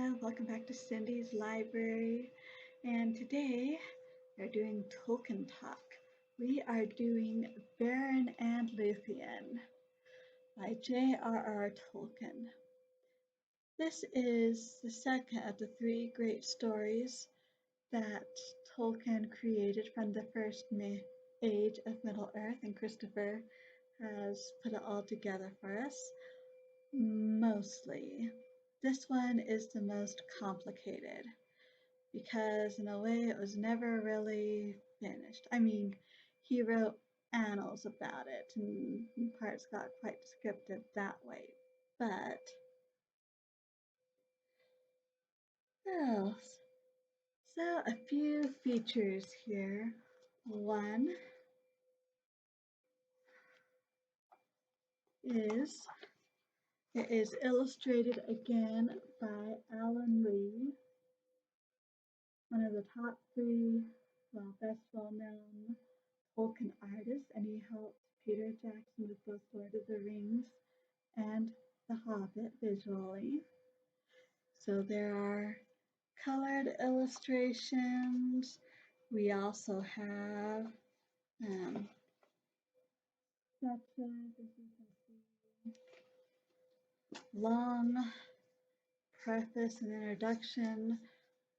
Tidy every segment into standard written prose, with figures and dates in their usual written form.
Hello, welcome back to Cindy's Library. And today we're doing Tolkien Talk. We are doing Beren and Luthien by J.R.R. Tolkien. This is the second of the three great stories that Tolkien created from the first age of Middle-earth, and Christopher has put it all together for us. Mostly. This one is the most complicated because, in a way, it was never really finished. I mean, he wrote annals about it, and parts got quite descriptive that way. But, oh, so a few features here. One is it is illustrated again by Alan Lee, one of the top three, best well-known Tolkien artists, and he helped Peter Jackson with both Lord of the Rings and The Hobbit visually. So there are colored illustrations. We also have sketches, as you can see, long preface and introduction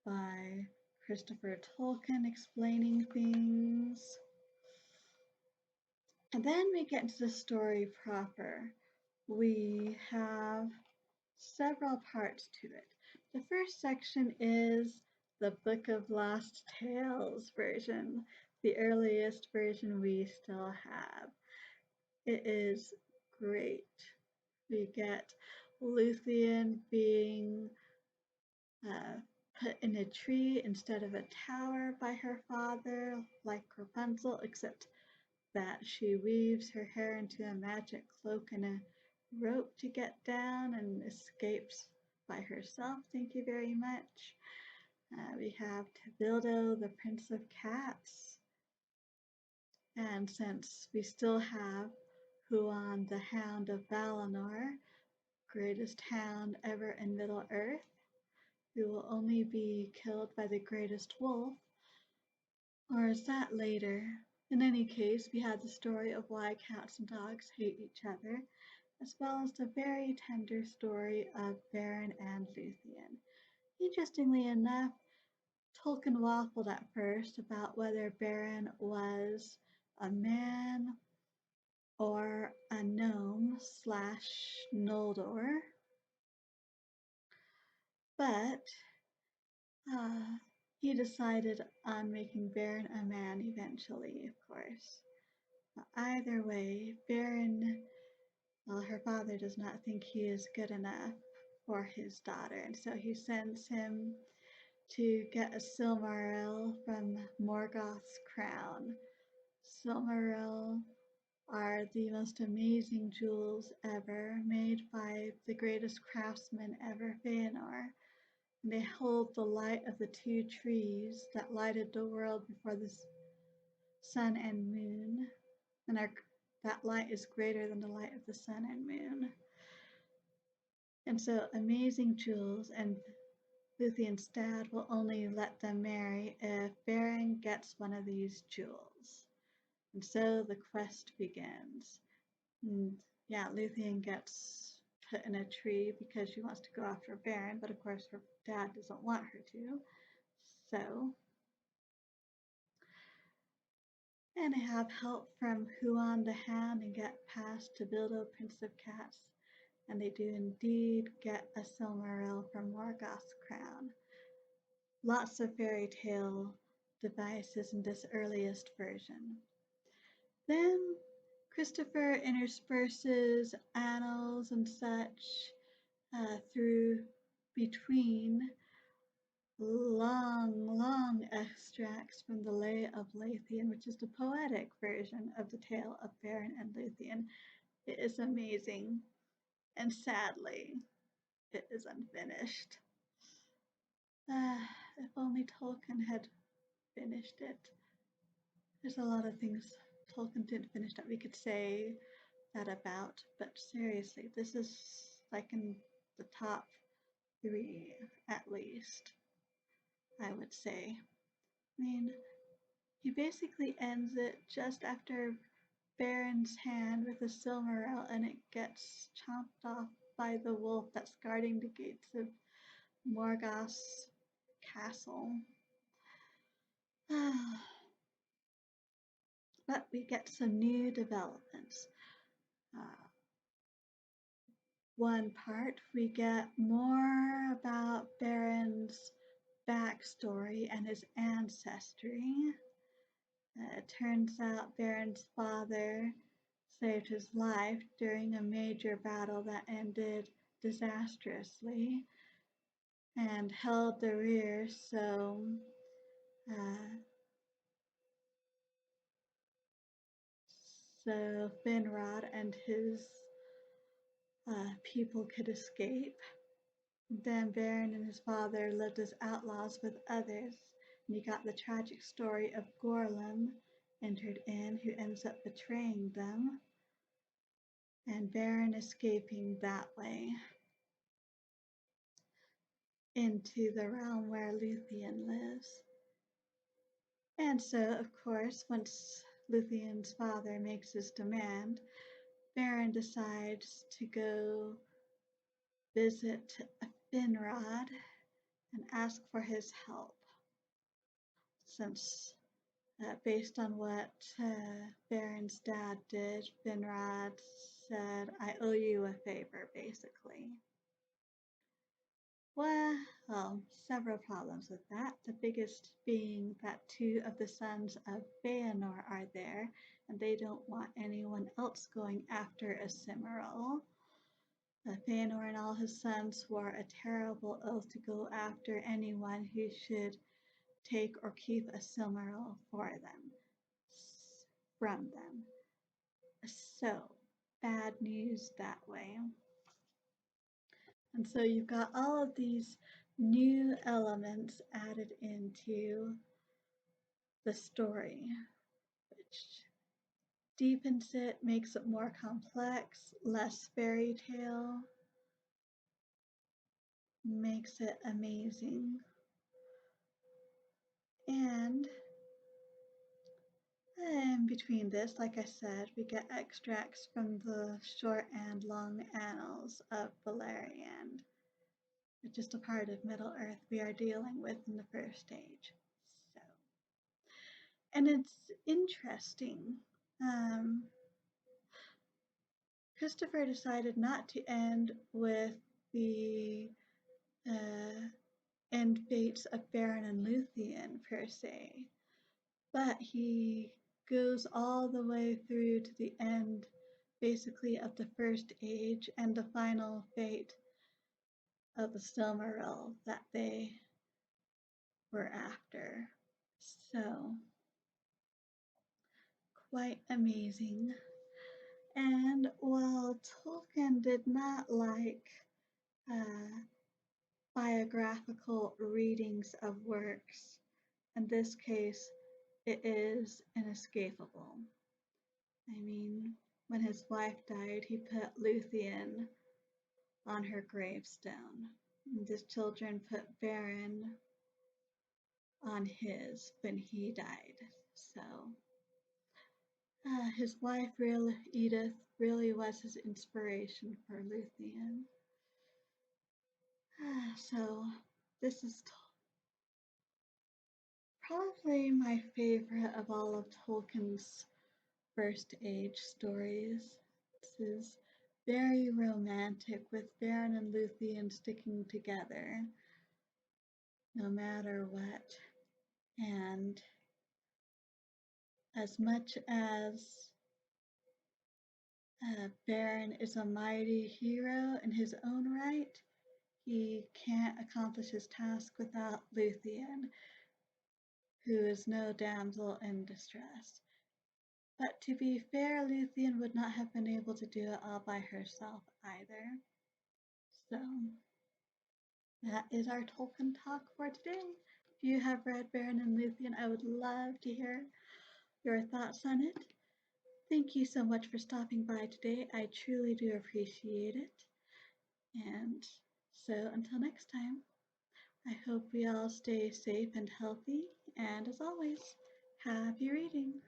by Christopher Tolkien explaining things. And then we get into the story proper. We have several parts to it. The first section is the Book of Lost Tales version, the earliest version we still have. It is great. We get Luthien being put in a tree instead of a tower by her father, like Rapunzel, except that she weaves her hair into a magic cloak and a rope to get down and escapes by herself. Thank you very much. We have Tevildo, the Prince of Cats. And since we still have Huan, the Hound of Valinor, greatest hound ever in Middle-earth, who will only be killed by the greatest wolf, or is that later? In any case, we have the story of why cats and dogs hate each other, as well as the very tender story of Beren and Luthien. Interestingly enough, Tolkien waffled at first about whether Beren was a man or a gnome / Noldor, but he decided on making Beren a man eventually, of course. But either way, Beren, well, her father does not think he is good enough for his daughter, and so he sends him to get a Silmaril from Morgoth's crown. Silmaril are the most amazing jewels ever, made by the greatest craftsman ever, Feanor. And they hold the light of the two trees that lighted the world before the sun and moon, and that light is greater than the light of the sun and moon. And so amazing jewels, and Luthien's dad will only let them marry if Beren gets one of these jewels. And so the quest begins. And yeah, Luthien gets put in a tree because she wants to go after Beren, but of course her dad doesn't want her to. So, and I have help from Huan the Hound and get past Tevildo, Prince of Cats, and they do indeed get a Silmaril from Morgoth's crown. Lots of fairy tale devices in this earliest version. Then Christopher intersperses annals and such through between long extracts from the Lay of Luthien, which is the poetic version of the tale of Beren and Luthien. It is amazing, and sadly, it is unfinished. If only Tolkien had finished it. There's a lot of things Tolkien didn't finish that we could say that about, but seriously, this is like in the top 3 at least, I would say. I mean, he basically ends it just after Beren's hand with a silmaril and it gets chomped off by the wolf that's guarding the gates of Morgoth's castle. But we get some new developments. Uh, One part, we get more about Beren's backstory and his ancestry. It turns out Beren's father saved his life during a major battle that ended disastrously and held the rear uh, so Finrod and his people could escape. Then Beren and his father lived as outlaws with others, and you got the tragic story of Gorlam entered in, who ends up betraying them, and Beren escaping that way into the realm where Luthien lives. And so, of course, once Luthien's father makes his demand, Beren decides to go visit Finrod and ask for his help, since based on what Beren's dad did, Finrod said, I owe you a favor, basically. Well, several problems with that. The biggest being that two of the sons of Feanor are there, and they don't want anyone else going after a Cimmeril. Feanor and all his sons swore a terrible oath to go after anyone who should take or keep a Silmaril for them, from them. So, bad news that way. And so you've got all of these new elements added into the story, which deepens it, makes it more complex, less fairy tale, makes it amazing. And in between this, like I said, we get extracts from the short and long annals of Beleriand. It's just a part of Middle Earth we are dealing with in the first stage. So, and it's interesting. Christopher decided not to end with the end fates of Beren and Luthien per se, but he goes all the way through to the end, basically, of the First Age and the final fate of the Silmaril that they were after. So, quite amazing. And while Tolkien did not like biographical readings of works, in this case, it is inescapable. I mean, when his wife died, he put Luthien on her gravestone. And his children put Beren on his when he died. So, his wife, Edith, really was his inspiration for Luthien. So, this is probably my favorite of all of Tolkien's First Age stories. This is very romantic, with Beren and Luthien sticking together no matter what. And as much as Beren is a mighty hero in his own right, he can't accomplish his task without Luthien, who is no damsel in distress. But to be fair, Luthien would not have been able to do it all by herself either. So, that is our Tolkien talk for today. If you have read Beren and Luthien, I would love to hear your thoughts on it. Thank you so much for stopping by today. I truly do appreciate it. And so until next time, I hope we all stay safe and healthy, and as always, happy reading!